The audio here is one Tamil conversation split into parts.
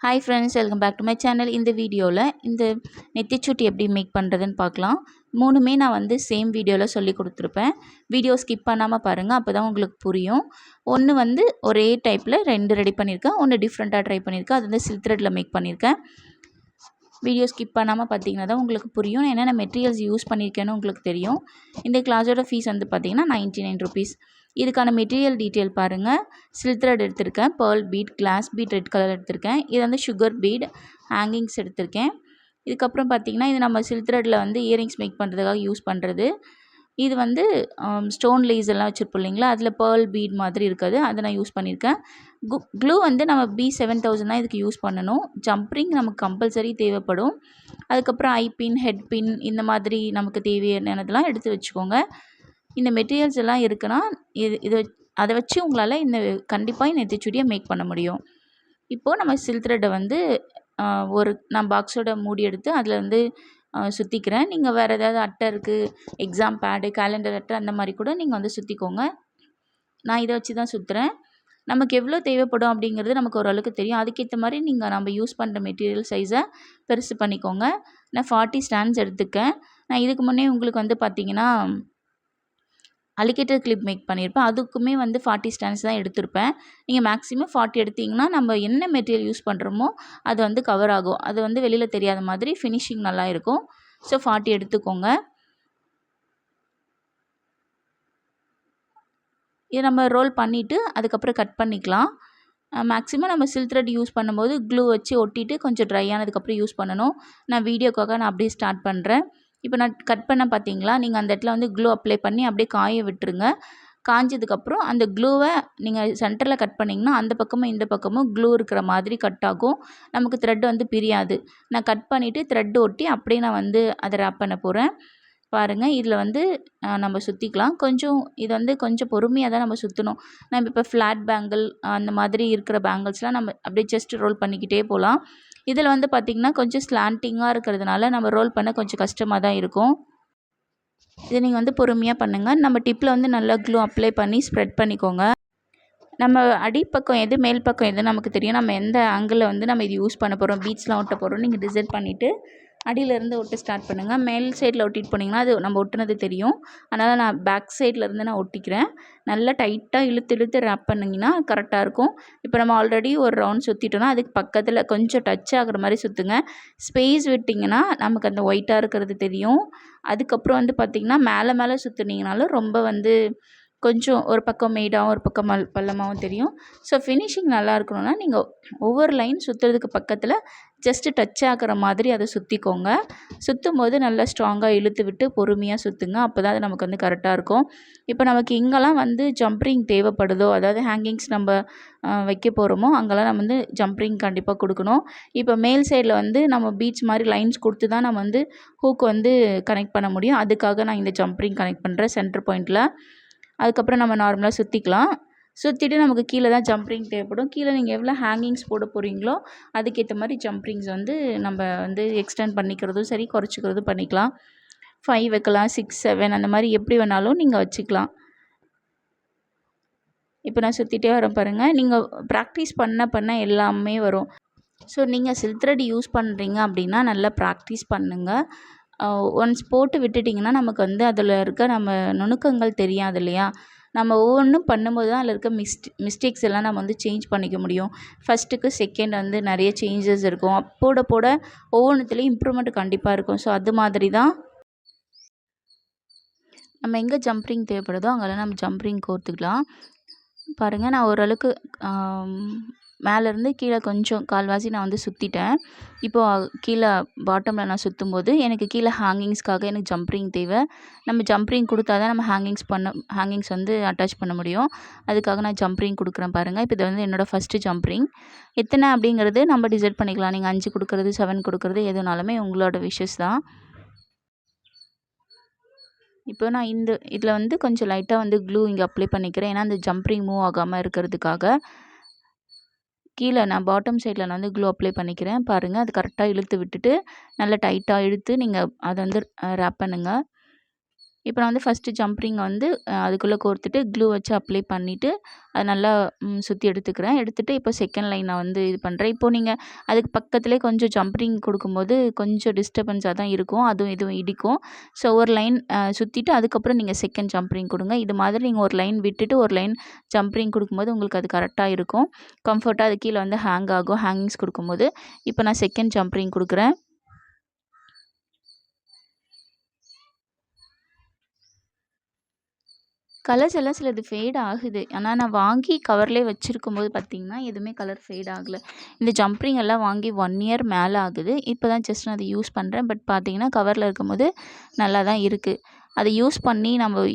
Hi friends, welcome back to my channel. இந்த வீடியோவில் இந்த நெத்திச்சுட்டி எப்படி மேக் பண்ணுறதுன்னு பார்க்கலாம். மூணுமே நான் வந்து சேம் வீடியோவில் சொல்லி கொடுத்துருப்பேன். வீடியோ ஸ்கிப் பண்ணாமல் பாருங்கள், அப்போ தான் உங்களுக்கு புரியும். ஒன்று வந்து ஒரே டைப்பில் 2 ரெடி பண்ணியிருக்கேன், ஒன்று டிஃப்ரெண்ட்டாக ட்ரை பண்ணியிருக்கேன். அது வந்து சில்க் த்ரெட்டில் மேக் பண்ணியிருக்கேன். வீடியோ ஸ்கிப் பண்ணாமல் பார்த்தீங்கன்னா தான் உங்களுக்கு புரியும். என்னென்ன மெட்டீரியல்ஸ் யூஸ் பண்ணியிருக்கேன்னு உங்களுக்கு தெரியும். இந்த கிளாஸோட ஃபீஸ் வந்து பார்த்தீங்கன்னா 99 ருபீஸ். இதுக்கான மெட்டீரியல் டீட்டெயில் பாருங்கள். சில்க் த்ரெட் எடுத்திருக்கேன், pearl bead, glass bead red colour எடுத்திருக்கேன். இது வந்து சுகர் பீட், ஹேங்கிங்ஸ் எடுத்திருக்கேன். இதுக்கப்புறம் பார்த்திங்கன்னா இது நம்ம சில்க் த்ரெட்டில் வந்து இயரிங்ஸ் மேக் பண்ணுறதுக்காக யூஸ் பண்ணுறது. இது வந்து ஸ்டோன் லேஸ் எல்லாம் வச்சுருப்போம் இல்லைங்களா, அதில் பேர்ல் பீட் மாதிரி இருக்காது, அதை நான் யூஸ் பண்ணியிருக்கேன். க்ளூ வந்து நம்ம B7000 தான் இதுக்கு யூஸ் பண்ணணும். ஜம்ப்ரிங் நமக்கு கம்பல்சரி தேவைப்படும். அதுக்கப்புறம் ஐ பின், ஹெட் பின், இந்த மாதிரி நமக்கு தேவையானதெல்லாம் எடுத்து வச்சுக்கோங்க. இந்த மெட்டீரியல்ஸ் எல்லாம் இருக்குன்னா இது அதை வச்சு உங்களால் இந்த கண்டிப்பாக நெத்திச்சுடியை மேக் பண்ண முடியும். இப்போது நம்ம சில்க் த்ரெட்டை வந்து நான் பாக்ஸோட மூடி எடுத்து அதில் வந்து சுற்றிக்கிறேன். நீங்கள் வேறு ஏதாவது அட்டை இருக்குது, எக்ஸாம் பேடு, கேலண்டர் அட்டை, அந்த மாதிரி கூட நீங்கள் வந்து சுற்றிக்கோங்க. நான் இதை வச்சு தான் சுற்றுறேன். நமக்கு எவ்வளோ தேவைப்படும் அப்படிங்கிறது நமக்கு ஓரளவுக்கு தெரியும். அதுக்கேற்ற மாதிரி நம்ம யூஸ் பண்ணுற மெட்டீரியல் சைஸை பெருசு பண்ணிக்கோங்க. நான் 40 ஸ்டாண்ட்ஸ் எடுத்துக்கேன். நான் இதுக்கு முன்னே உங்களுக்கு வந்து பார்த்திங்கன்னா அலிகேட்டர் கிளிப் மேக் பண்ணியிருப்பேன். அதுக்குமே வந்து 40 ஸ்டாண்ட்ஸ் தான் எடுத்திருப்பேன். நீங்கள் மேக்ஸிமம் 40 எடுத்திங்கன்னா நம்ம என்ன மெட்டீரியல் யூஸ் பண்ணுறோமோ அது வந்து கவர் ஆகும். அது வந்து வெளியில் தெரியாத மாதிரி ஃபினிஷிங் நல்லா இருக்கும். ஸோ 40 எடுத்துக்கோங்க. இதை நம்ம ரோல் பண்ணிவிட்டு அதுக்கப்புறம் கட் பண்ணிக்கலாம். மேக்ஸிமம் நம்ம சில்க் த்ரெட் யூஸ் பண்ணும்போது க்ளூ வச்சு ஒட்டிட்டு கொஞ்சம் ட்ரை ஆனதுக்கப்புறம் யூஸ் பண்ணணும். நான் வீடியோக்காக அப்படியே ஸ்டார்ட் பண்ணுறேன். இப்போ நான் கட் பண்ண பார்த்தீங்களா, நீங்கள் அந்த இடத்துல வந்து க்ளூ அப்ளை பண்ணி அப்படியே காய விட்டுருங்க. காஞ்சதுக்கப்புறம் அந்த க்ளூவை நீங்கள் சென்டரில் கட் பண்ணிங்கன்னா அந்த பக்கமும் இந்த பக்கமும் க்ளூ இருக்கிற மாதிரி கட் ஆகும். நமக்கு த்ரெட் வந்து பிரியாது. நான் கட் பண்ணிவிட்டு த்ரெட் ஒட்டி அப்படியே நான் வந்து அதை ரேப் பண்ண போகிறேன். பாருங்கள், இதில் வந்து நம்ம சுற்றிக்கலாம். இது வந்து கொஞ்சம் பொறுமையாக தான் நம்ம சுற்றணும். நம்ம இப்போ ஃப்ளாட் பேங்கிள் அந்த மாதிரி இருக்கிற பேங்கிள்ஸ்லாம் நம்ம அப்படியே ஜஸ்ட் ரோல் பண்ணிக்கிட்டே போகலாம். இதில் வந்து பார்த்திங்கன்னா கொஞ்சம் ஸ்லாண்டிங்காக இருக்கிறதுனால நம்ம ரோல் பண்ண கொஞ்சம் கஷ்டமாக தான் இருக்கும். இதை நீங்கள் வந்து பொறுமையாக பண்ணுங்கள். நம்ம டிப்பில் வந்து நல்லா க்ளூ அப்ளை பண்ணி ஸ்ப்ரெட் பண்ணிக்கோங்க. நம்ம அடிப்பக்கம் எது, மேல் பக்கம் எது நமக்கு தெரியும். நம்ம எந்த ஆங்கிளில் வந்து நம்ம இது யூஸ் பண்ண போகிறோம், பீட்ஸ்லாம் ஒட்ட போகிறோம், நீங்கள் டிசைட் பண்ணிவிட்டு அடியிலேருந்து ஒட்ட ஸ்டார்ட் பண்ணுங்கள். மேல் சைடில் ஒட்டிட்டு போனீங்கன்னா அது நம்ம ஒட்டுனது தெரியும். அதனால் நான் பேக் சைட்லேருந்து நான் ஒட்டிக்கிறேன். நல்லா டைட்டாக இழுத்து ரேப் பண்ணிங்கன்னா கரெக்டாக இருக்கும். இப்போ நம்ம ஆல்ரெடி ஒரு ரவுண்ட் சுற்றிட்டோன்னா அதுக்கு பக்கத்தில் கொஞ்சம் டச் ஆகிற மாதிரி சுற்றுங்க. ஸ்பேஸ் விட்டிங்கன்னா நமக்கு அந்த ஒயிட்டாக இருக்கிறது தெரியும். அதுக்கப்புறம் வந்து பார்த்திங்கன்னா மேலே சுற்றுனீங்கனாலும் ரொம்ப வந்து கொஞ்சம் ஒரு பக்கம் மேடாகவும் ஒரு பக்கம் பள்ளமாகவும் தெரியும். ஸோ ஃபினிஷிங் நல்லா இருக்கணும்னா நீங்கள் ஒவ்வொரு லைன் சுற்றுறதுக்கு பக்கத்தில் ஜஸ்ட்டு டச் ஆகிற மாதிரி அதை சுற்றிக்கோங்க. சுற்றும் போது நல்லா ஸ்ட்ராங்காக இழுத்து விட்டு பொறுமையாக சுற்றுங்க. அப்போ தான் அது நமக்கு வந்து கரெக்டாக இருக்கும். இப்போ நமக்கு எங்கெல்லாம் வந்து ஜம்ப்ரிங் தேவைப்படுதோ, அதாவது ஹேங்கிங்ஸ் நம்ம வைக்க போகிறோமோ அங்கெல்லாம் நம்ம வந்து ஜம்ப்ரிங் கண்டிப்பாக கொடுக்கணும். இப்போ மேல் சைடில் வந்து நம்ம பீட்ஸ் மாதிரி லைன்ஸ் கொடுத்து தான் நம்ம வந்து ஹூக் வந்து கனெக்ட் பண்ண முடியும். அதுக்காக நான் இந்த ஜம்ப்ரிங் கனெக்ட் பண்ணுறேன் சென்டர் பாயிண்டில். அதுக்கப்புறம் நம்ம நார்மலாக சுற்றிக்கலாம். சுற்றிட்டு நமக்கு கீழே தான் ஜம்ப்ரிங் தேவைப்படும். கீழே நீங்கள் எவ்வளோ ஹேங்கிங்ஸ் போட போகிறீங்களோ அதுக்கேற்ற மாதிரி ஜம்ப்ரிங்ஸ் வந்து நம்ம வந்து எக்ஸ்டெண்ட் பண்ணிக்கிறதும் சரி, குறைச்சிக்கிறதும் பண்ணிக்கலாம். 5 வைக்கலாம், 6, 7 அந்த மாதிரி எப்படி வேணாலும் நீங்கள் வச்சுக்கலாம். இப்போ நான் சுற்றிட்டே வரேன் பாருங்கள். நீங்கள் ப்ராக்டிஸ் பண்ண எல்லாமே வரும். ஸோ நீங்கள் சில்க் த்ரெட் யூஸ் பண்ணுறீங்க அப்படின்னா நல்லா ப்ராக்டிஸ் பண்ணுங்கள். ஒன்ஸ் போட்டு விட்டுட்டிங்கன்னா நமக்கு வந்து அதில் இருக்க நம்ம நுணுக்கங்கள் தெரியாது இல்லையா. நம்ம ஒவ்வொன்றும் பண்ணும்போது தான் அதில் இருக்க மிஸ்டேக்ஸ் எல்லாம் நம்ம வந்து சேஞ்ச் பண்ணிக்க முடியும். ஃபஸ்ட்டுக்கு செகண்ட் வந்து நிறைய சேஞ்சஸ் இருக்கும். போட ஒவ்வொன்றுத்துலேயும் இம்ப்ரூவ்மெண்ட் கண்டிப்பாக இருக்கும். ஸோ அது மாதிரி தான் நம்ம எங்கே ஜம்ப்ரிங் தேவைப்படுதோ அங்கெல்லாம் நம்ம ஜம்ப்ரிங் கோர்த்துக்கலாம். பாருங்கள், நான் ஓரளவுக்கு மேலேருந்து கீழே கொஞ்சம் கால்வாசி நான் வந்து சுற்றிட்டேன். இப்போது கீழே பாட்டமில் நான் சுற்றும்போது எனக்கு கீழே ஹேங்கிங்ஸ்க்காக எனக்கு ஜம்ப்ரிங் தேவை. நம்ம ஜம்ப்ரிங் கொடுத்தா தான் நம்ம ஹேங்கிங்ஸ் வந்து அட்டாச் பண்ண முடியும். அதுக்காக நான் ஜம்ப்ரிங் கொடுக்குறேன் பாருங்கள். இப்போ இது வந்து என்னோடய ஃபஸ்ட்டு ஜம்ப்ரிங். எத்தனை அப்படிங்கிறது நம்ம டிசைட் பண்ணிக்கலாம். நீங்கள் 5 கொடுக்குறது, 7 கொடுக்குறது எதுனாலுமே உங்களோட விஷஸ் தான். இப்போ நான் இதில் வந்து கொஞ்சம் லைட்டாக வந்து க்ளூ இங்கே அப்ளை பண்ணிக்கிறேன். ஏன்னா அந்த ஜம்ப்ரிங் மூவ் ஆகாமல் இருக்கிறதுக்காக. கீழே நான் பாட்டம் சைடில் நான் வந்து க்ளூ அப்ளை பண்ணிக்கிறேன். பாருங்கள், அது கரெக்டாக இழுத்து விட்டுட்டு நல்லா டைட்டாக இழுத்து நீங்கள் அதை வந்து ரேப் பண்ணுங்கள். இப்போ நான் வந்து ஃபஸ்ட்டு ஜம்ப் ரிங்கை வந்து அதுக்குள்ளே கோர்த்துட்டு க்ளூ வச்சு அப்ளை பண்ணிவிட்டு அதை நல்லா சுற்றி எடுத்துக்கிறேன். எடுத்துகிட்டு இப்போ செகண்ட் லைன் நான் வந்து இது பண்ணுறேன். இப்போது நீங்கள் அதுக்கு பக்கத்துலேயே கொஞ்சம் ஜம்ப் ரிங் கொடுக்கும்போது கொஞ்சம் டிஸ்டர்பன்ஸாக தான் இருக்கும். அதுவும் இதுவும் இடிக்கும். ஸோ ஒரு லைன் சுற்றிட்டு அதுக்கப்புறம் நீங்கள் செகண்ட் ஜம்ப் ரிங் கொடுங்க. இது மாதிரி நீங்கள் ஒரு லைன் விட்டுட்டு ஒரு லைன் ஜம்ப் ரிங் கொடுக்கும்போது உங்களுக்கு அது கரெக்டாக இருக்கும். கம்ஃபர்ட்டாக அது கீழே வந்து ஹேங் ஆகும் ஹேங்கிங்ஸ் கொடுக்கும்போது. இப்போ நான் செகண்ட் ஜம்ப் ரிங் கொடுக்குறேன். கலர்ஸ் எல்லாம் சிலது ஃபேட் ஆகுது. ஆனால் நான் வாங்கி கவர்லேயே வச்சுருக்கும்போது பார்த்தீங்கன்னா எதுவுமே கலர் ஃபேட் ஆகலை. இந்த ஜம்ப் ரிங் எல்லாம் வாங்கி 1 இயர் மேலே ஆகுது. இப்போ தான் ஜஸ்ட் நான் அதை யூஸ் பண்ணுறேன். பட் பார்த்தீங்கன்னா கவரில் இருக்கும்போது நல்லா தான் இருக்குது. அதை யூஸ் பண்ணி நம்ம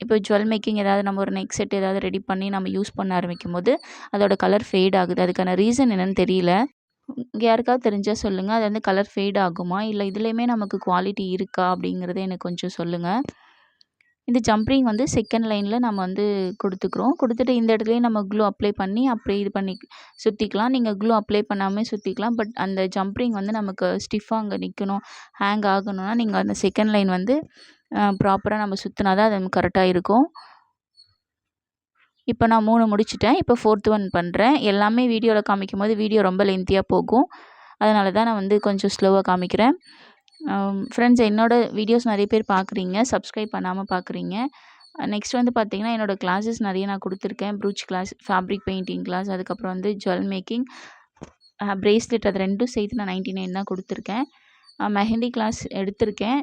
இப்போ ஜுவல் மேக்கிங் ஏதாவது நம்ம ஒரு நெக் செட் ஏதாவது ரெடி பண்ணி நம்ம யூஸ் பண்ண ஆரம்பிக்கும்போது அதோட கலர் ஃபேட் ஆகுது. அதுக்கான ரீசன் என்னன்னு தெரியல. யாருக்காவது தெரிஞ்சால் சொல்லுங்கள். அது வந்து கலர் ஃபேட் ஆகுமா? இல்லை இதுலேயுமே நமக்கு குவாலிட்டி இருக்கா? அப்படிங்கிறத எனக்கு கொஞ்சம் சொல்லுங்கள். இந்த ஜம்ப் ரிங் வந்து செகண்ட் லைனில் நம்ம வந்து கொடுத்துக்குறோம். கொடுத்துட்டு இந்த இடத்துலையும் நம்ம க்ளூ அப்ளை பண்ணி அப்படியே இது பண்ணி சுற்றிக்கலாம். நீங்கள் க்ளூ அப்ளை பண்ணாமல் சுற்றிக்கலாம். பட் அந்த ஜம்ப் ரிங் வந்து நமக்கு ஸ்டிஃபாக அங்கே நிற்கணும், ஹேங் ஆகணும்னா நீங்கள் அந்த செகண்ட் லைன் வந்து ப்ராப்பராக நம்ம சுற்றினா தான் அது கரெக்டாக இருக்கும். இப்போ நான் 3 முடிச்சிட்டேன். இப்போ 4th ஒன் பண்ணுறேன். எல்லாமே வீடியோவில் காமிக்கும்போது வீடியோ ரொம்ப லென்த்தியாக போகும். அதனால தான் நான் வந்து கொஞ்சம் ஸ்லோவாக காமிக்கிறேன். ஃப்ரெண்ட்ஸ், என்னோடய வீடியோஸ் நிறைய பேர் பார்க்குறீங்க, சப்ஸ்கிரைப் பண்ணாமல் பார்க்குறீங்க. நெக்ஸ்ட் வந்து பார்த்திங்கன்னா என்னோடய கிளாஸஸ் நிறைய நான் கொடுத்துருக்கேன். Brooch class, fabric painting class, அதுக்கப்புறம் வந்து ஜுவல் மேக்கிங், ப்ரேஸ்லெட், அது 2ம் சேர்த்து நான் 99 தான் கொடுத்துருக்கேன். மெஹந்தி கிளாஸ் எடுத்திருக்கேன்.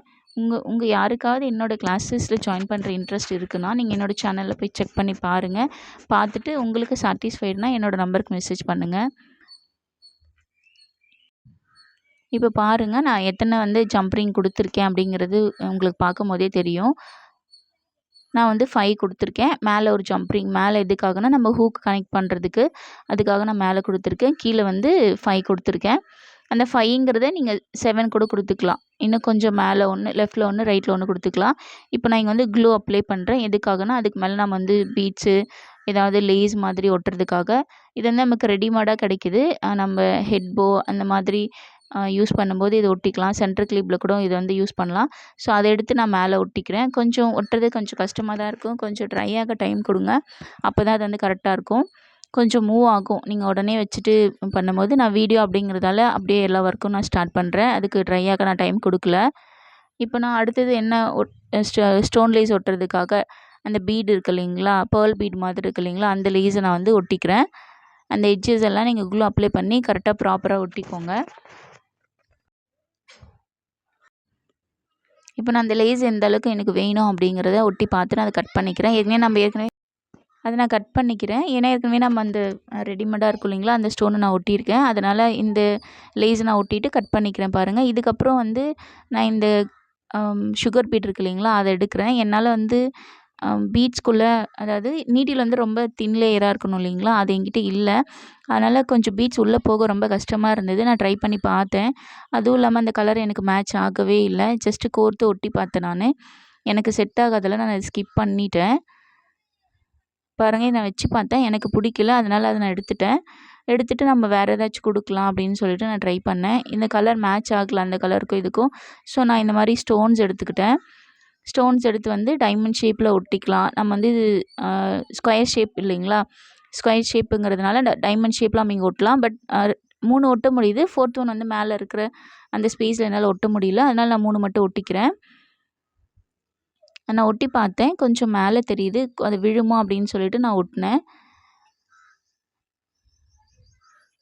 உங்கள் யாருக்காவது என்னோடய கிளாஸஸில் ஜாயின் பண்ணுற இன்ட்ரெஸ்ட் இருக்குன்னா நீங்கள் என்னோடய சேனலில் போய் செக் பண்ணி பாருங்கள். பார்த்துட்டு உங்களுக்கு சாட்டிஸ்ஃபைடுனா என்னோடய நம்பருக்கு மெசேஜ் பண்ணுங்கள். இப்போ பாருங்கள், நான் எத்தனை வந்து ஜம்ப் ரிங் கொடுத்துருக்கேன் அப்படிங்கிறது உங்களுக்கு பார்க்கும்போதே தெரியும். நான் வந்து 5 கொடுத்துருக்கேன். மேலே ஒரு ஜம்ப் ரிங், மேலே எதுக்காகனா நம்ம ஹூக் கனெக்ட் பண்ணுறதுக்கு, அதுக்காக நான் மேலே கொடுத்துருக்கேன். கீழே வந்து 5 கொடுத்துருக்கேன். அந்த 5ங்கிறத நீங்கள் 7 கூட கொடுத்துக்கலாம். இன்னும் கொஞ்சம் மேலே ஒன்று, லெஃப்ட்டில் ஒன்று, ரைட்டில் ஒன்று கொடுத்துக்கலாம். இப்போ நான் இங்கே வந்து க்ளூ அப்ளை பண்ணுறேன். எதுக்காகனா அதுக்கு மேலே நம்ம வந்து பீட்ஸு ஏதாவது லேஸ் மாதிரி ஒட்டுறதுக்காக. இது வந்து நமக்கு ரெடிமேடாக கிடைக்கிது. நம்ம ஹெட்போ அந்த மாதிரி யூஸ் பண்ணும்போது இதை ஒட்டிக்கலாம். சென்டர் கிளிப்பில் கூட இதை வந்து யூஸ் பண்ணலாம். ஸோ அதை எடுத்து நான் மேலே ஒட்டிக்கிறேன். கொஞ்சம் ஒட்டுறது கொஞ்சம் கஷ்டமாக தான் இருக்கும். கொஞ்சம் ட்ரை ஆக டைம் கொடுங்க. அப்போ தான் அது வந்து கரெக்டாக இருக்கும். கொஞ்சம் மூவ் ஆகும். நீங்கள் உடனே வச்சுட்டு பண்ணும்போது, நான் வீடியோ அப்படிங்கிறதால அப்படியே எல்லா ஒர்க்கும் நான் ஸ்டார்ட் பண்ணுறேன். அதுக்கு ட்ரை ஆக நான் டைம் கொடுக்கல. இப்போ நான் அடுத்தது என்ன ஸ்டோன் லேஸ் ஒட்டுறதுக்காக அந்த பீடு இருக்குது இல்லைங்களா, பேர்ல் பீட் மாதிரி இருக்குது இல்லைங்களா, அந்த லேஸை நான் வந்து ஒட்டிக்கிறேன். அந்த எட்ஜஸ் எல்லாம் நீங்கள் க்ளூ அப்ளை பண்ணி கரெக்டாக ப்ராப்பராக ஒட்டிக்கோங்க. இப்போ நான் அந்த லேஸ் எந்த அளவுக்கு எனக்கு வேணும் அப்படிங்கிறத ஒட்டி பார்த்து நான் அதை கட் பண்ணிக்கிறேன். ஏற்கனவே அதை நான் கட் பண்ணிக்கிறேன். ஏன்னா ஏற்கனவே நம்ம அந்த ரெடிமேடாக இருக்கும் இல்லைங்களா, அந்த ஸ்டோனை நான் ஒட்டியிருக்கேன். அதனால் இந்த லேஸை நான் ஒட்டிட்டு கட் பண்ணிக்கிறேன் பாருங்கள். இதுக்கப்புறம் வந்து நான் இந்த சுகர் பீட் இருக்குது இல்லைங்களா, அதை எடுக்கிறேன். என்னால் வந்து பீட்ஸ்குள்ளே, அதாவது நீடில் வந்து ரொம்ப தின் லேயராக இருக்கணும் இல்லைங்களா, அது என்கிட்ட இல்லை. அதனால் கொஞ்சம் பீட்ஸ் உள்ளே போக ரொம்ப கஷ்டமாக இருந்தது. நான் ட்ரை பண்ணி பார்த்தேன். அதுவும் இல்லாமல் அந்த கலர் எனக்கு மேட்ச் ஆகவே இல்லை. ஜஸ்ட்டு கோர்த்து ஒட்டி பார்த்தேன் நான். எனக்கு செட் ஆகாதெல்லாம் நான் அதை ஸ்கிப் பண்ணிட்டேன். பாருங்கள், நான் வச்சு பார்த்தேன். எனக்கு பிடிக்கல. அதனால் அதை நான் எடுத்துட்டு நம்ம வேறு ஏதாச்சும் கொடுக்கலாம் அப்படின்னு சொல்லிட்டு நான் ட்ரை பண்ணேன். இந்த கலர் மேட்ச் ஆகலை அந்த கலருக்கும் இதுக்கும். ஸோ நான் இந்த மாதிரி ஸ்டோன்ஸ் எடுத்துக்கிட்டேன். ஸ்டோன்ஸ் எடுத்து வந்து டைமண்ட் ஷேப்பில் ஒட்டிக்கலாம். நம்ம வந்து இது ஸ்கொயர் ஷேப் இல்லைங்களா, ஸ்கொயர் ஷேப்புங்கிறதுனால டைமண்ட் ஷேப்பில் நம்ம இங்கே ஒட்டலாம். பட் 3 ஒட்ட முடியுது. 4th ஒன் வந்து மேலே இருக்கிற அந்த ஸ்பேஸில் என்னால் ஒட்ட முடியல. அதனால் நான் 3 மட்டும் ஒட்டிக்கிறேன். நான் ஒட்டி பார்த்தேன். கொஞ்சம் மேலே தெரியுது. அது விழுமா அப்படின்னு சொல்லிட்டு நான் ஒட்டினேன்.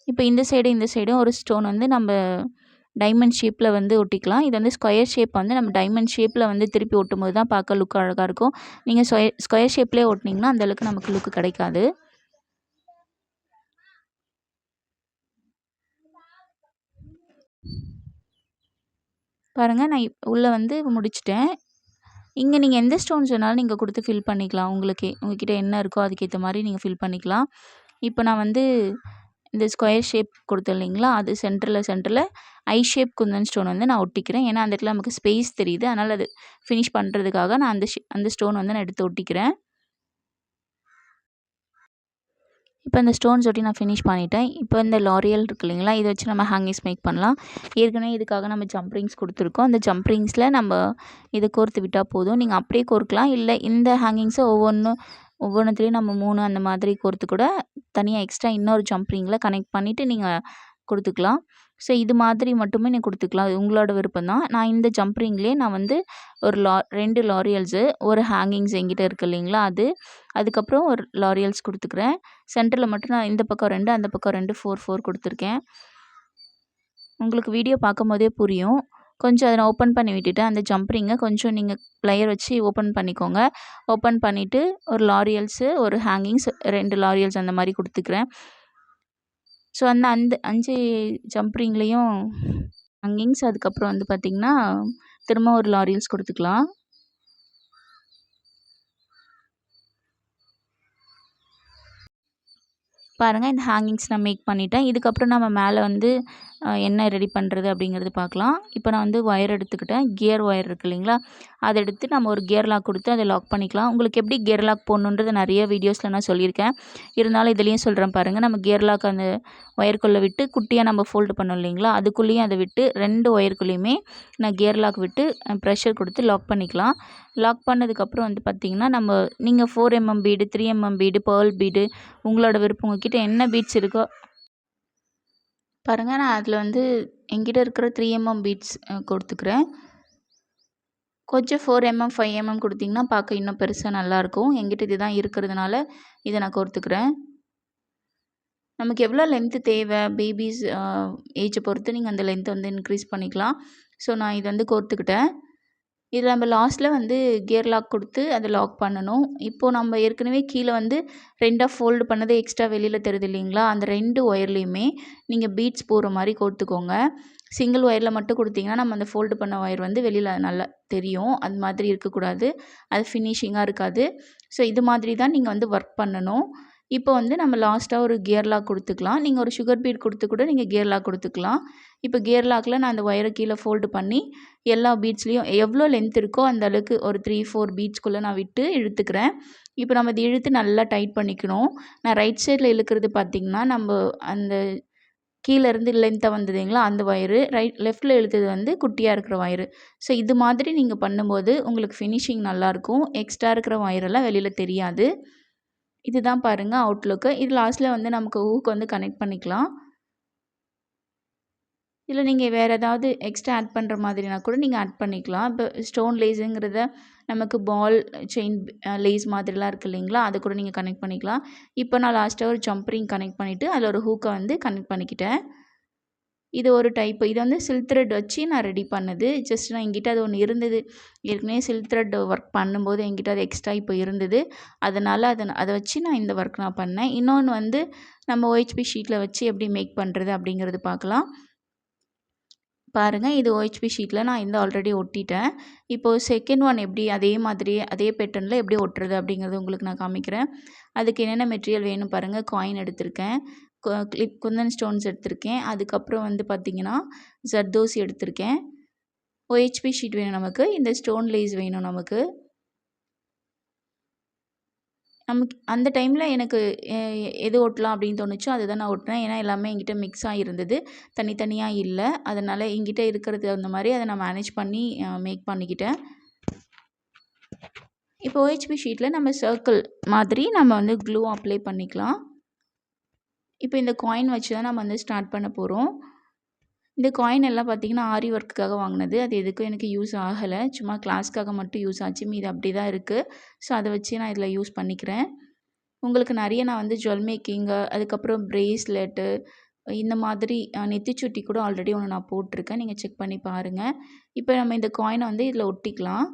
இப்போ இந்த சைடும் ஒரு ஸ்டோன் வந்து நம்ம டைமண்ட் ஷேப்பில் வந்து ஒட்டிக்கலாம். இது வந்து ஸ்கொயர் ஷேப் வந்து நம்ம டைமண்ட் ஷேப்பில் வந்து திருப்பி ஒட்டும்போது தான் பார்க்க லுக் அழகாக இருக்கும். நீங்கள் ஸ்கொயர் ஷேப்லேயே ஒட்டினீங்கன்னா அந்தளவுக்கு நமக்கு லுக்கு கிடைக்காது. பாருங்கள், நான் உள்ளே வந்து முடிச்சிட்டேன். இங்கே நீங்கள் எந்த ஸ்டோன்ஸ் வேணாலும் நீங்கள் கொடுத்து ஃபில் பண்ணிக்கலாம். உங்கள்கிட்ட என்ன இருக்கோ அதுக்கேற்ற மாதிரி நீங்கள் ஃபில் பண்ணிக்கலாம். இப்போ நான் வந்து இந்த ஸ்கொயர் ஷேப் கொடுத்தேன் இல்லைங்களா, அது சென்டரில் ஐ ஷேப் குந்தன் ஸ்டோன் வந்து நான் ஒட்டிக்கிறேன். ஏன்னா அந்த இடத்துல நமக்கு ஸ்பேஸ் தெரியுது. அதனால் அது ஃபினிஷ் பண்ணுறதுக்காக நான் அந்த ஸ்டோன் வந்து நான் எடுத்து ஒட்டிக்கிறேன். இப்போ இந்த ஸ்டோன்ஸ் ஒட்டி நான் ஃபினிஷ் பண்ணிட்டேன். இப்போ இந்த லாரியல் இருக்கு இல்லைங்களா, இதை வச்சு நம்ம ஹேங்கிங்ஸ் மேக் பண்ணலாம். ஏற்கனவே இதுக்காக நம்ம ஜம்ப் ரிங்ஸ் கொடுத்துருக்கோம். அந்த ஜம்ப் ரிங்ஸில் நம்ம இதை கோர்த்து விட்டால் போதும். நீங்கள் அப்படியே கோர்க்கலாம், இல்லை இந்த ஹேங்கிங்ஸை ஒவ்வொன்றுத்துலேயும் நம்ம 3 அந்த மாதிரி கோர்த்து கூட தனியாக எக்ஸ்ட்ரா இன்னொரு ஜம்ப் ரிங்கில் கனெக்ட் பண்ணிவிட்டு நீங்கள் கொடுத்துக்கலாம். ஸோ இது மாதிரி மட்டுமே நீ கொடுத்துக்கலாம், அது உங்களோட விருப்பம் தான். நான் இந்த ஜம்ப் ரிங்லேயே நான் வந்து ஒரு 2 லாரியல்ஸு, ஒரு ஹேங்கிங்ஸ் என்கிட்ட இருக்குது இல்லைங்களா அது, அதுக்கப்புறம் ஒரு லாரியல்ஸ் கொடுத்துக்கிறேன். சென்டரில் மட்டும் நான் இந்த பக்கம் 2 அந்த பக்கம் 2 4 கொடுத்துருக்கேன். உங்களுக்கு வீடியோ பார்க்கும்போதே புரியும். கொஞ்சம் அதை நான் ஓப்பன் பண்ணி விட்டுட்டேன். அந்த ஜம்ப் ரிங்கை கொஞ்சம் நீங்கள் ப்ளையர் வச்சு ஓப்பன் பண்ணிக்கோங்க. ஓப்பன் பண்ணிவிட்டு ஒரு லாரியல்ஸு, ஒரு ஹேங்கிங்ஸ், 2 லாரியல்ஸ் அந்த மாதிரி கொடுத்துக்கிறேன். ஸோ அந்த 5 ஜம்ப் ரிங்லேயும் ஹேங்கிங்ஸ், அதுக்கப்புறம் வந்து பார்த்திங்கன்னா திரும்ப ஒரு லாரியல்ஸ் கொடுத்துக்கலாம். பாருங்கள், இந்த ஹேங்கிங்ஸ் நான் மேக் பண்ணிட்டேன். இதுக்கப்புறம் நம்ம மேலே வந்து என்ன ரெடி பண்ணுறது அப்படிங்கிறது பார்க்கலாம். இப்போ நான் வந்து ஒயர் எடுத்துக்கிட்டேன். கியர் ஒயர் இருக்குது இல்லைங்களா, அதை எடுத்து நம்ம ஒரு கியர் லாக் கொடுத்து அதை லாக் பண்ணிக்கலாம். உங்களுக்கு எப்படி கியர் லாக் போடணுன்றது நிறைய வீடியோஸில் நான் சொல்லியிருக்கேன். இருந்தாலும் இதுலேயும் சொல்கிறேன் பாருங்கள். நம்ம கியர் லாக் அந்த ஒயருக்குள்ளே விட்டு குட்டியாக நம்ம ஃபோல்டு பண்ணோம் இல்லைங்களா, அதுக்குள்ளேயும் அதை விட்டு 2 ஒயருக்குள்ளேயுமே நான் கியர் லாக் விட்டு ப்ரெஷர் கொடுத்து லாக் பண்ணிக்கலாம். லாக் பண்ணதுக்கப்புறம் வந்து பார்த்திங்கன்னா நீங்கள் 4mm bead, 3mm bead, pearl bead, உங்களோட விருப்பம், உங்ககிட்ட என்ன பீட்ஸ் இருக்கோ பாருங்கள். நான் அதில் வந்து என்கிட்ட இருக்கிற 3mm பீட்ஸ் கொடுத்துக்கிறேன். கொஞ்சம் 4mm 5mm கொடுத்திங்கன்னா பார்க்க இன்னும் பெருசாக நல்லாயிருக்கும். என்கிட்ட இது தான் இருக்கிறதுனால இதை நான் கோர்த்துக்கிறேன். நமக்கு எவ்வளோ லென்த்து தேவை, பேபிஸ் ஏஜை பொறுத்து நீங்கள் அந்த லென்த்தை வந்து இன்க்ரீஸ் பண்ணிக்கலாம். ஸோ நான் இது வந்து கோர்த்துக்கிட்டேன். இதில் நம்ம லாஸ்ட்டில் வந்து கியர் லாக் கொடுத்து அதை லாக் பண்ணணும். இப்போது நம்ம ஏற்கனவே கீழே வந்து 2ஆக ஃபோல்டு பண்ணது எக்ஸ்ட்ரா வெளியில் தெரியுது இல்லைங்களா, அந்த 2 ஒயர்லேயுமே நீங்கள் பீட்ஸ் போகிற மாதிரி கோர்த்துக்கோங்க. சிங்கிள் ஒயரில் மட்டும் கொடுத்திங்கன்னா நம்ம அந்த ஃபோல்டு பண்ண ஒயர் வந்து வெளியில் நல்லா தெரியும். அது மாதிரி இருக்கக்கூடாது, அது ஃபினிஷிங்காக இருக்காது. ஸோ இது மாதிரி தான் நீங்கள் வந்து ஒர்க் பண்ணணும். இப்போ வந்து நம்ம லாஸ்ட்டாக ஒரு கியர் லாக் கொடுத்துக்கலாம். நீங்கள் ஒரு சுகர் பீட் கொடுத்து கூட நீங்கள் கியர் லாக் கொடுத்துக்கலாம். இப்போ கியர் லாக்கில் நான் அந்த ஒயரை கீழே ஃபோல்டு பண்ணி எல்லா பீட்ஸ்லேயும் எவ்வளோ லென்த் இருக்கோ அந்த அளவுக்கு ஒரு 3-4 பீட்ஸ்குள்ளே நான் விட்டு இழுத்துக்கிறேன். இப்போ நம்ம இதை இழுத்து நல்லா டைட் பண்ணிக்கணும். நான் ரைட் சைடில் இழுக்கிறது பார்த்திங்கன்னா நம்ம அந்த கீழேருந்து லென்த்தாக வந்ததுங்களா அந்த ஒயரு, லெஃப்ட்டில் இழுத்தது வந்து குட்டியாக இருக்கிற ஒயரு. ஸோ இது மாதிரி நீங்கள் பண்ணும்போது உங்களுக்கு ஃபினிஷிங் நல்லாயிருக்கும். எக்ஸ்ட்ரா இருக்கிற ஒயரெல்லாம் வெளியில் தெரியாது. இதுதான் பாருங்கள் அவுட்லுக்கு. இது லாஸ்ட்டில் வந்து நமக்கு ஹூக் வந்து கனெக்ட் பண்ணிக்கலாம். இதில் நீங்கள் வேறு ஏதாவது எக்ஸ்ட்ரா ஆட் பண்ணுற மாதிரினா கூட நீங்கள் ஆட் பண்ணிக்கலாம். இப்போ ஸ்டோன் லேஸுங்கிறத நமக்கு பால் செயின் லேஸ் மாதிரிலாம் இருக்குது இல்லைங்களா, அதை கூட நீங்கள் கனெக்ட் பண்ணிக்கலாம். இப்போ நான் லாஸ்ட்டாக ஒரு ஜம்ப் ரிங் கனெக்ட் பண்ணிவிட்டு அதில் ஒரு ஹூக்கை வந்து கனெக்ட் பண்ணிக்கிட்டேன். இது ஒரு டைப்பு. இது வந்து சில்க் த்ரெட் வச்சு நான் ரெடி பண்ணது. ஜஸ்ட் நான் என்கிட்ட அது ஒன்று இருந்தது. ஏற்கனவே சில்க் த்ரெட் ஒர்க் பண்ணும்போது என்கிட்ட அது எக்ஸ்ட்ரா இப்போ இருந்தது. அதனால் அதை வச்சு நான் இந்த ஒர்க் நான் பண்ணேன். இன்னொன்று வந்து நம்ம OHP ஷீட்டில் வச்சு எப்படி மேக் பண்ணுறது அப்படிங்கிறது பார்க்கலாம். பாருங்கள், இது OHP ஷீட்டில் நான் இந்த ஆல்ரெடி ஒட்டிட்டேன். இப்போது செகண்ட் ஒன் எப்படி அதே மாதிரி அதே பேட்டர்னில் எப்படி ஒட்டுறது அப்படிங்கிறது உங்களுக்கு நான் காமிக்கிறேன். அதுக்கு என்னென்ன மெட்டீரியல் வேணும் பாருங்கள். காயின் எடுத்திருக்கேன், குந்தன் ஸ்டோன்ஸ் எடுத்திருக்கேன், அதுக்கப்புறம் வந்து பார்த்திங்கன்னா ஜர்தோசி எடுத்திருக்கேன். OHP ஷீட் வேணும் நமக்கு, இந்த ஸ்டோன் லேஸ் வேணும் நமக்கு. அந்த டைமில் எனக்கு எது ஒட்டலாம் அப்படின்னு தோணுச்சோ அதுதான் நான் ஒட்டினேன். ஏன்னா எல்லாமே என்கிட்ட மிக்ஸ் ஆகிருந்தது, தனித்தனியாக இல்லை. அதனால் என்கிட்ட இருக்கிறது அந்த மாதிரி அதை நான் மேனேஜ் பண்ணி மேக் பண்ணிக்கிட்டேன். இப்போ OHP ஷீட்டில் நம்ம சர்க்கிள் மாதிரி நம்ம வந்து க்ளூ அப்ளை பண்ணிக்கலாம். இப்போ இந்த காயின் வச்சு தான் நம்ம வந்து ஸ்டார்ட் பண்ண போகிறோம். இந்த காயின் எல்லாம் பார்த்திங்கன்னா ஆரி ஒர்க்குக்காக வாங்கினது. அது எதுக்கும் எனக்கு யூஸ் ஆகலை, சும்மா கிளாஸ்க்காக மட்டும் யூஸ் ஆச்சு. மீது அப்படி தான் இருக்குது. ஸோ அதை வச்சு நான் இதில் யூஸ் பண்ணிக்கிறேன். உங்களுக்கு நிறைய நான் வந்து ஜுவல் மேக்கிங்கு, அதுக்கப்புறம் ப்ரேஸ்லெட்டு, இந்த மாதிரி நெத்திச்சுட்டி கூட ஆல்ரெடி ஒன்று நான் போட்டிருக்கேன். நீங்கள் செக் பண்ணி பாருங்கள். இப்போ நம்ம இந்த காயினை வந்து இதில் ஒட்டிக்கலாம்.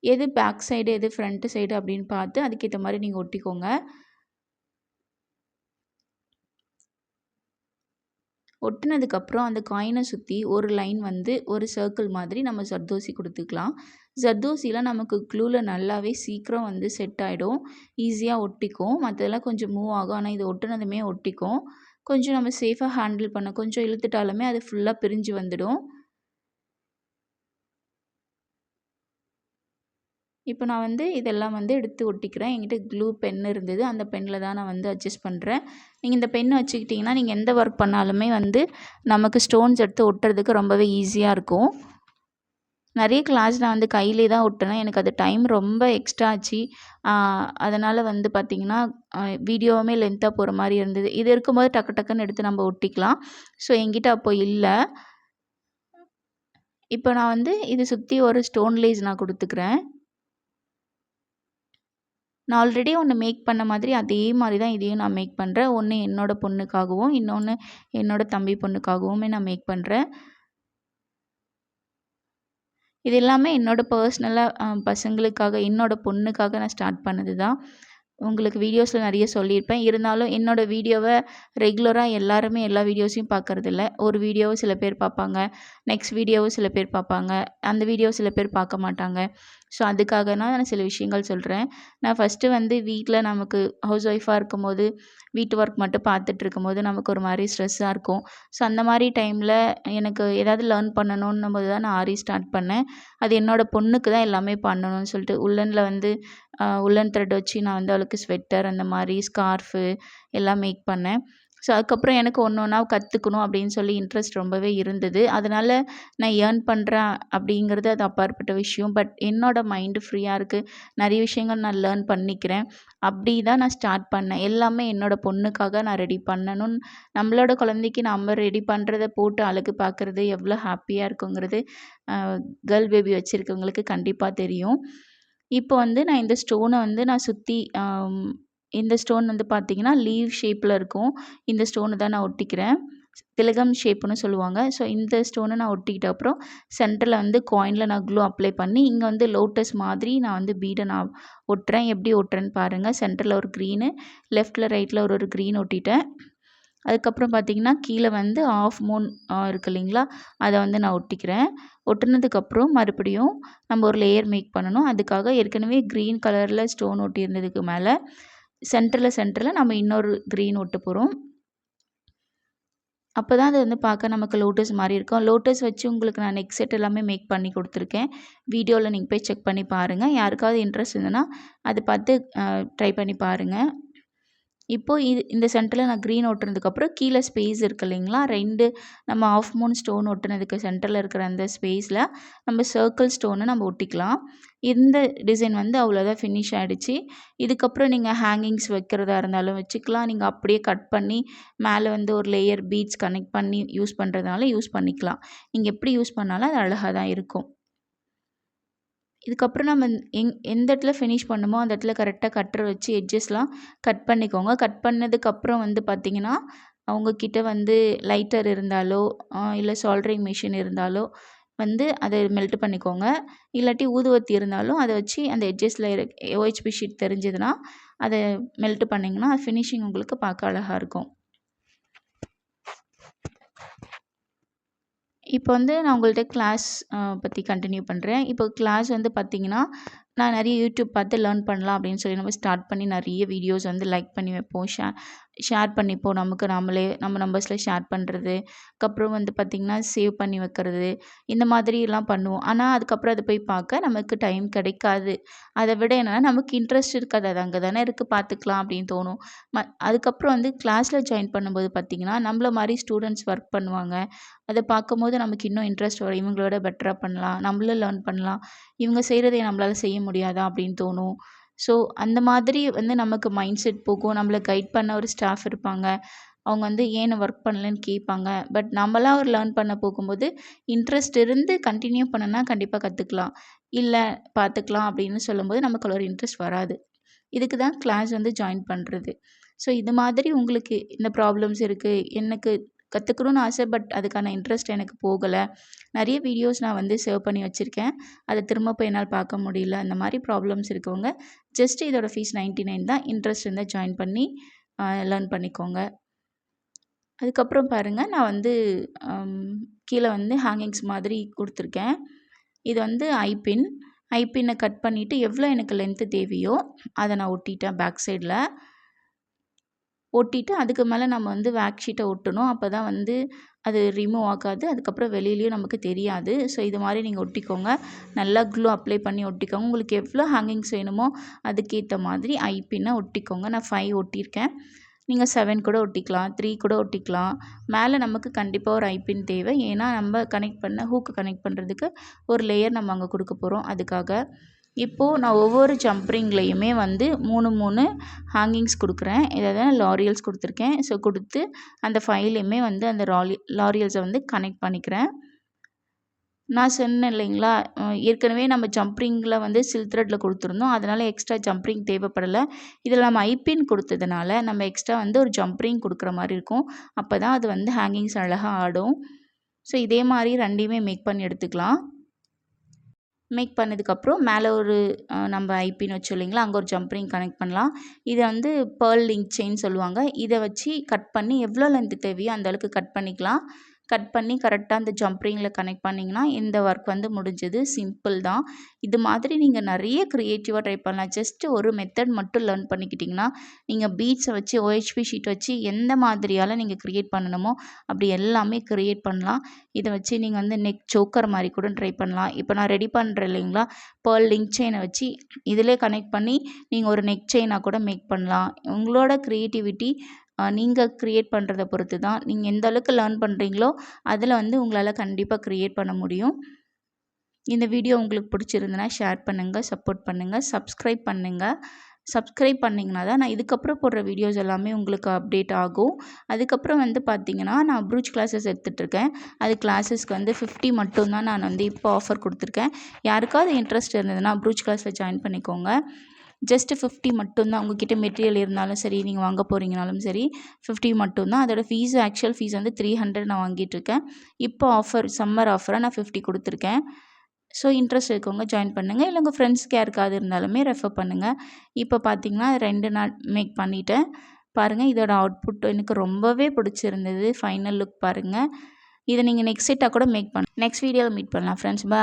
எது பேக் சைடு எது ஃப்ரண்ட்டு சைடு அப்படின்னு பார்த்து அதுக்கேற்ற மாதிரி நீங்கள் ஒட்டிக்கோங்க. ஒட்டினதுக்கப்புறம் அந்த காயினை சுற்றி ஒரு லைன் வந்து ஒரு சர்க்கிள் மாதிரி நம்ம ஜர்தோசி கொடுத்துக்கலாம். ஜர்தோசியில் நமக்கு க்ளூவில் நல்லாவே சீக்கிரம் வந்து செட் ஆகிடும், ஈஸியாக ஒட்டிக்கும். மற்றதெல்லாம் கொஞ்சம் மூவ் ஆகும், ஆனால் இது ஒட்டினதுமே ஒட்டிக்கும். கொஞ்சம் நம்ம சேஃபாக ஹேண்டில் பண்ண, கொஞ்சம் இழுத்துட்டாலுமே அது ஃபுல்லாக பிரிஞ்சு வந்துடும். இப்போ நான் வந்து இதெல்லாம் வந்து எடுத்து ஒட்டிக்கிறேன். என்கிட்ட க்ளூ பென் இருந்தது. அந்த பென்னில் தான் நான் வந்து அட்ஜஸ்ட் பண்ணுறேன். நீங்கள் இந்த பென் வச்சுக்கிட்டிங்கன்னா நீங்கள் எந்த ஒர்க் பண்ணாலுமே வந்து நமக்கு ஸ்டோன்ஸ் எடுத்து ஒட்டுறதுக்கு ரொம்பவே ஈஸியாக இருக்கும். நிறைய கிளாஸ் நான் வந்து கையிலே தான் ஒட்டினேன். எனக்கு அது டைம் ரொம்ப எக்ஸ்ட்ரா ஆச்சு. அதனால் வந்து பார்த்திங்கன்னா வீடியோவுமே லென்த்தாக போகிற மாதிரி இருந்தது. இது இருக்கும்போது டக்கு டக்குன்னு எடுத்து நம்ம ஒட்டிக்கலாம். ஸோ என்கிட்ட அப்போ இல்லை. இப்போ நான் வந்து இது சுற்றி ஒரு ஸ்டோன் லேஸ் நான் கொடுத்துக்கிறேன். நான் ஆல்ரெடி ஒன்று மேக் பண்ண மாதிரி அதே மாதிரி தான் இதையும் நான் மேக் பண்ணுறேன். ஒன்று என்னோடய பொண்ணுக்காகவும், இன்னொன்று என்னோடய தம்பி பொண்ணுக்காகவுமே நான் மேக் பண்ணுறேன். இது எல்லாமே என்னோடய பர்சனலாக பசங்களுக்காக, என்னோடய பொண்ணுக்காக நான் ஸ்டார்ட் பண்ணது தான். உங்களுக்கு வீடியோஸில் நிறைய சொல்லியிருப்பேன். இருந்தாலும் என்னோடய வீடியோவை ரெகுலராக எல்லாருமே எல்லா வீடியோஸையும் பார்க்குறதில்ல. ஒரு வீடியோவை சில பேர் பார்ப்பாங்க, நெக்ஸ்ட் வீடியோவை சில பேர் பார்ப்பாங்க, அந்த வீடியோ சில பேர் பார்க்க மாட்டாங்க. ஸோ அதுக்காக நான் சில விஷயங்கள் சொல்கிறேன். நான் ஃபஸ்ட்டு வந்து வீட்டில் நமக்கு ஹவுஸ் ஒய்ஃபாக இருக்கும்போது வீட்டு ஒர்க் மட்டும் பார்த்துட்டு இருக்கும்போது நமக்கு ஒரு மாதிரி ஸ்ட்ரெஸ்ஸாக இருக்கும். ஸோ அந்த மாதிரி டைமில் எனக்கு ஏதாவது லேர்ன் பண்ணணுன்னும் போது தான் நான் ஆரி ஸ்டார்ட் பண்ணேன். அது என்னோடய பொண்ணுக்கு தான் எல்லாமே பண்ணணும்னு சொல்லிட்டு உல்லனில் வந்து உல்லன் த்ரெட் வச்சு நான் வந்து அவளுக்கு ஸ்வெட்டர் அந்த மாதிரி ஸ்கார்ஃபு எல்லாம் மேக் பண்ணேன். ஸோ அதுக்கப்புறம் எனக்கு ஒன்று ஒன்றா கற்றுக்கணும் அப்படின்னு சொல்லி இன்ட்ரெஸ்ட் ரொம்பவே இருந்தது. அதனால் நான் ஏர்ன் பண்ணுறேன் அப்படிங்கிறது அது அப்பாற்பட்ட விஷயம். பட் என்னோடய மைண்டு ஃப்ரீயாக இருக்குது. நிறைய விஷயங்கள் நான் லேர்ன் பண்ணிக்கிறேன். அப்படி தான் நான் ஸ்டார்ட் பண்ணேன். எல்லாமே என்னோடய பொண்ணுக்காக நான் ரெடி பண்ணணும்னு நம்மளோட குழந்தைக்கு நம்ம ரெடி பண்ணுறத போட்டு அழகு பார்க்குறது எவ்வளோ ஹாப்பியாக இருக்குங்கிறது கேர்ள் பேபி வச்சுருக்கவங்களுக்கு கண்டிப்பாக தெரியும். இப்போ வந்து நான் இந்த ஸ்டோனை வந்து நான் சுற்றி இந்த ஸ்டோன் வந்து பார்த்திங்கன்னா லீவ் ஷேப்பில் இருக்கும். இந்த ஸ்டோனை தான் நான் ஒட்டிக்கிறேன். திலகம் ஷேப்புன்னு சொல்லுவாங்க. ஸோ இந்த ஸ்டோனை நான் ஒட்டிக்கிட்ட அப்புறம் சென்டரில் வந்து காயினில் நான் க்ளூ அப்ளை பண்ணி இங்கே வந்து லோட்டஸ் மாதிரி நான் வந்து பீடை நான் ஒட்டுறேன். எப்படி ஒட்டுறேன்னு பாருங்கள். சென்டரில் ஒரு க்ரீனு, லெஃப்ட்டில் ரைட்டில் ஒரு க்ரீன் ஒட்டிட்டேன். அதுக்கப்புறம் பார்த்திங்கன்னா கீழே வந்து ஆஃப் மூன் இருக்குது இல்லைங்களா, அதை வந்து நான் ஒட்டிக்கிறேன். ஒட்டுனதுக்கப்புறம் மறுபடியும் நம்ம ஒரு லேயர் மேக் பண்ணணும். அதுக்காக ஏற்கனவே க்ரீன் கலரில் ஸ்டோன் ஒட்டியிருந்ததுக்கு மேலே சென்டரில் நம்ம இன்னொரு க்ரீன் ஒட்ட போகிறோம். அப்போ தான் அது வந்து பார்க்க நமக்கு லோட்டஸ் மாதிரி இருக்கும். லோட்டஸ் வச்சு உங்களுக்கு நான் நெக் செட் எல்லாமே மேக் பண்ணி கொடுத்துருக்கேன். வீடியோவில் நீங்கள் போய் செக் பண்ணி பாருங்கள். யாருக்காவது இன்ட்ரெஸ்ட் இருந்ததுன்னா அதை பார்த்து ட்ரை பண்ணி பாருங்கள். இப்போது இந்த சென்டரில் நான் க்ரீன் ஒட்டுனதுக்கப்புறம் கீழே ஸ்பேஸ் இருக்குது இல்லைங்களா, 2 நம்ம ஆஃப் மூன் ஸ்டோன் ஒட்டுனதுக்கு சென்டரில் இருக்கிற அந்த ஸ்பேஸில் நம்ம சர்க்கிள் ஸ்டோனை நம்ம ஒட்டிக்கலாம். இந்த டிசைன் வந்து அவ்வளோதான் ஃபினிஷ் ஆகிடுச்சு. இதுக்கப்புறம் நீங்கள் ஹேங்கிங்ஸ் வைக்கிறதா இருந்தாலும் வச்சுக்கலாம். நீங்கள் அப்படியே கட் பண்ணி மேலே வந்து ஒரு லேயர் பீட்ஸ் கனெக்ட் பண்ணி யூஸ் பண்ணுறதுனால யூஸ் பண்ணிக்கலாம். நீங்கள் எப்படி யூஸ் பண்ணாலும் அது அழகாக தான் இருக்கும். இதுக்கப்புறம் நம்ம எந்த இடத்துல ஃபினிஷ் பண்ணுமோ அந்த இடத்துல கரெக்டாக கட்டர் வச்சு எட்ஜஸ்லாம் கட் பண்ணிக்கோங்க. கட் பண்ணதுக்கப்புறம் வந்து பார்த்திங்கன்னா அவங்கக்கிட்ட வந்து லைட்டர் இருந்தாலோ இல்லை சால்ட்ரிங் மிஷின் இருந்தாலோ வந்து அதை மெல்ட் பண்ணிக்கோங்க. இல்லாட்டி ஊதுவத்தி இருந்தாலும் அதை வச்சு அந்த எட்ஜஸில் OHP ஷீட் தெரிஞ்சதுன்னா அதை மெல்ட் பண்ணிங்கன்னா ஃபினிஷிங் உங்களுக்கு பார்க்க அழகாக இருக்கும். இப்போ வந்து நான் உங்கள்கிட்ட கிளாஸ் பற்றி கண்டினியூ பண்ணுறேன். இப்போ கிளாஸ் வந்து பார்த்திங்கன்னா நான் நிறைய யூடியூப் பார்த்து லேர்ன் பண்ணலாம் அப்படின்னு சொல்லி நம்ம ஸ்டார்ட் பண்ணி நிறைய வீடியோஸ் வந்து லைக் பண்ணி வைப்போம், ஷேர் பண்ணிப்போம். நம்ம நம்பர்ஸில் ஷேர் பண்ணுறது, அதுக்கப்புறம் வந்து பார்த்திங்கன்னா சேவ் பண்ணி வைக்கிறது, இந்த மாதிரிலாம் பண்ணுவோம். ஆனால் அதுக்கப்புறம் அதை போய் பார்க்க நமக்கு டைம் கிடைக்காது. அதை விட என்னென்னா நமக்கு இன்ட்ரெஸ்ட் இருக்காது. அது அங்கே தானே இருக்குது பார்த்துக்கலாம் அப்படின்னு தோணும். அதுக்கப்புறம் வந்து கிளாஸில் ஜாயின் பண்ணும்போது பார்த்திங்கன்னா நம்மள மாதிரி ஸ்டூடெண்ட்ஸ் ஒர்க் பண்ணுவாங்க. அதை பார்க்கும்போது நமக்கு இன்னும் இன்ட்ரெஸ்ட் வரும். இவங்களோட பெட்டராக பண்ணலாம், நம்மளும் லேர்ன் பண்ணலாம், இவங்க செய்கிறதை நம்மளால் செய்ய முடியாதா அப்படின்னு தோணும். ஸோ அந்த மாதிரி வந்து நமக்கு மைண்ட் செட் போகும். நம்மளை கைட் பண்ண ஒரு ஸ்டாஃப் இருப்பாங்க. அவங்க வந்து ஏன் ஒர்க் பண்ணலன்னு கேட்பாங்க. பட் நம்மளாம் ஒரு லேர்ன் பண்ண போகும்போது இன்ட்ரெஸ்ட் இருந்து கண்டினியூ பண்ணனா கண்டிப்பாக கற்றுக்கலாம். இல்லை பார்த்துக்கலாம் அப்படின்னு சொல்லும்போது நமக்கு ஒரு இன்ட்ரெஸ்ட் வராது. இதுக்கு தான் கிளாஸ் வந்து ஜாயின் பண்ணுறது. ஸோ இது மாதிரி உங்களுக்கு இந்த ப்ராப்ளம்ஸ் இருக்குது, எனக்கு கற்றுக்கணும்னு ஆசை, பட் அதுக்கான இன்ட்ரெஸ்ட் எனக்கு போகலை, நிறைய வீடியோஸ் நான் வந்து சேவ் பண்ணி வச்சுருக்கேன், அதை திரும்ப போய் என்னால் பார்க்க முடியல, அந்த மாதிரி ப்ராப்ளம்ஸ் இருக்கவங்க ஜஸ்ட் இதோட ஃபீஸ் 99 தான். இன்ட்ரெஸ்ட் இருந்தால் ஜாயின் பண்ணி லேர்ன் பண்ணிக்கோங்க. அதுக்கப்புறம் பாருங்கள், நான் வந்து கீழே வந்து ஹேங்கிங்ஸ் மாதிரி கொடுத்துருக்கேன். இது வந்து ஐபின்னை கட் பண்ணிவிட்டு எவ்வளோ எனக்கு லென்த்து தேவையோ அதை நான் ஒட்டிட்டேன் பேக் சைடில். ஒட்டிட்டு அதுக்கு மேலே நம்ம வந்து வேக்ஸ் ஷீட்டை ஒட்டணும். அப்போ தான் வந்து அது ரிமூவ் ஆகாது. அதுக்கப்புறம் வெளியிலயும் நமக்கு தெரியாது. ஸோ இது மாதிரி நீங்கள் ஒட்டிக்கோங்க. நல்லா க்ளூ அப்ளை பண்ணி ஒட்டிக்கோங்க. உங்களுக்கு எவ்வளோ ஹேங்கிங்ஸ் வேணுமோ அதுக்கேற்ற மாதிரி ஐப்பின்னை ஒட்டிக்கோங்க. நான் 5 ஒட்டியிருக்கேன். நீங்கள் 7 கூட ஒட்டிக்கலாம், 3 கூட ஒட்டிக்கலாம். மேலே நமக்கு கண்டிப்பாக ஒரு ஐப்பின் தேவை. ஏன்னா நம்ம கனெக்ட் பண்ண ஹூக்கு கனெக்ட் பண்ணுறதுக்கு ஒரு லேயர் நம்ம அங்கே கொடுக்க போகிறோம். அதுக்காக இப்போது நான் ஒவ்வொரு ஜம்ப்ரிங்லேயுமே வந்து 3 ஹேங்கிங்ஸ் கொடுக்குறேன். இதை லாரியல்ஸ் கொடுத்துருக்கேன். ஸோ கொடுத்து அந்த ஃபைலையுமே வந்து அந்த லாரியல்ஸை வந்து கனெக்ட் பண்ணிக்கிறேன். நான் சொன்னேன் இல்லைங்களா, ஏற்கனவே நம்ம ஜம்ப்ரிங்கில் வந்து சில்க் த்ரெட்டில் கொடுத்துருந்தோம். அதனால் எக்ஸ்ட்ரா ஜம்ப்ரிங் தேவைப்படலை. இதில் நம்ம ஐப்பின் கொடுத்ததுனால நம்ம எக்ஸ்ட்ரா வந்து ஒரு ஜம்ப்ரிங் கொடுக்குற மாதிரி இருக்கும். அப்போ தான் அது வந்து ஹேங்கிங்ஸ் அழகாக ஆடும். ஸோ இதே மாதிரி 2யுமே மேக் பண்ணி எடுத்துக்கலாம். மேக் பண்ணதுக்கப்புறம் மேலே ஒரு நம்ம ஐப்பின் வச்சோம் இல்லைங்களா, அங்கே ஒரு ஜம்ப்ரிங் கனெக்ட் பண்ணலாம். இதை வந்து பேர்ல் லிங்க் செயின் சொல்லுவாங்க. இதை வச்சு கட் பண்ணி எவ்வளோ லென்த்து தேவையோ அந்த அளவுக்கு கட் பண்ணிக்கலாம். கட் பண்ணி கரெக்டாக அந்த ஜம்ப்ரிங்கில் கனெக்ட் பண்ணிங்கன்னா இந்த ஒர்க் வந்து முடிஞ்சது. சிம்பிள் தான். இது மாதிரி நீங்கள் நிறைய க்ரியேட்டிவாக ட்ரை பண்ணலாம். ஜஸ்ட் ஒரு மெத்தட் மட்டும் லேர்ன் பண்ணிக்கிட்டிங்கன்னா நீங்கள் பீட்ஸை வச்சு OHP ஷீட் வச்சு எந்த மாதிரியால் நீங்கள் க்ரியேட் பண்ணணுமோ அப்படி எல்லாமே க்ரியேட் பண்ணலாம். இதை வச்சு நீங்கள் வந்து நெக் சோக்கர் மாதிரி கூட ட்ரை பண்ணலாம். இப்போ நான் ரெடி பண்ணுறேன் இல்லைங்களா, பேர்ல் லிங்க் செயினை வச்சு இதிலே கனெக்ட் பண்ணி நீங்கள் ஒரு நெக் செயினாக கூட மேக் பண்ணலாம். உங்களோட க்ரியேட்டிவிட்டி நீங்கள் க்ரியேட் பண்ணுறத பொறுத்து தான். நீங்கள் எந்த அளவுக்கு லேர்ன் பண்ணுறீங்களோ அதில் வந்து உங்களால் கண்டிப்பாக க்ரியேட் பண்ண முடியும். இந்த வீடியோ உங்களுக்கு பிடிச்சிருந்துன்னா ஷேர் பண்ணுங்கள், சப்போர்ட் பண்ணுங்கள், சப்ஸ்கிரைப் பண்ணுங்கள். சப்ஸ்கிரைப் பண்ணிங்கன்னா தான் நான் இதுக்கப்புறம் போடுற வீடியோஸ் எல்லாமே உங்களுக்கு அப்டேட் ஆகும். அதுக்கப்புறம் வந்து பார்த்திங்கன்னா நான் ப்ரூச் கிளாஸஸ் எடுத்துகிட்ருக்கேன். அது கிளாஸஸ்க்கு வந்து 50 மட்டும்தான் நான் வந்து இப்போ ஆஃபர் கொடுத்துருக்கேன். யாருக்காவது இன்ட்ரெஸ்ட் இருந்ததுன்னா ப்ரூச் கிளாஸில் ஜாயின் பண்ணிக்கோங்க. ஜஸ்ட்டு 50 மட்டும்தான். உங்கள்கிட்ட மெட்டீரியல் இருந்தாலும் சரி, நீங்கள் வாங்க போகிறீங்கனாலும் சரி 50 மட்டும்தான். அதோட ஃபீஸ் ஆக்சுவல் ஃபீஸ் வந்து 300 நான் வாங்கிட்டுருக்கேன். இப்போ ஆஃபர் சம்மர் ஆஃபராக நான் 50 கொடுத்துருக்கேன். ஸோ இன்ட்ரெஸ்ட் இருக்கவங்க ஜாயின் பண்ணுங்கள். இல்லை உங்கள் ஃப்ரெண்ட்ஸ்க்கு யாருக்காவது இருந்தாலுமே ரெஃபர் பண்ணுங்கள். இப்போ பார்த்தீங்கன்னா 2 நாள் மேக் பண்ணிவிட்டேன். பாருங்கள், இதோட அவுட்புட் எனக்கு ரொம்பவே பிடிச்சிருந்தது. ஃபைனல் லுக் பாருங்கள். இதை நீங்கள் நெக்ஸ்ட் செட்டாக கூட மேக் நெக்ஸ்ட் வீடியோவில் மீட் பண்ணலாம் ஃப்ரெண்ட்ஸ். பாய்.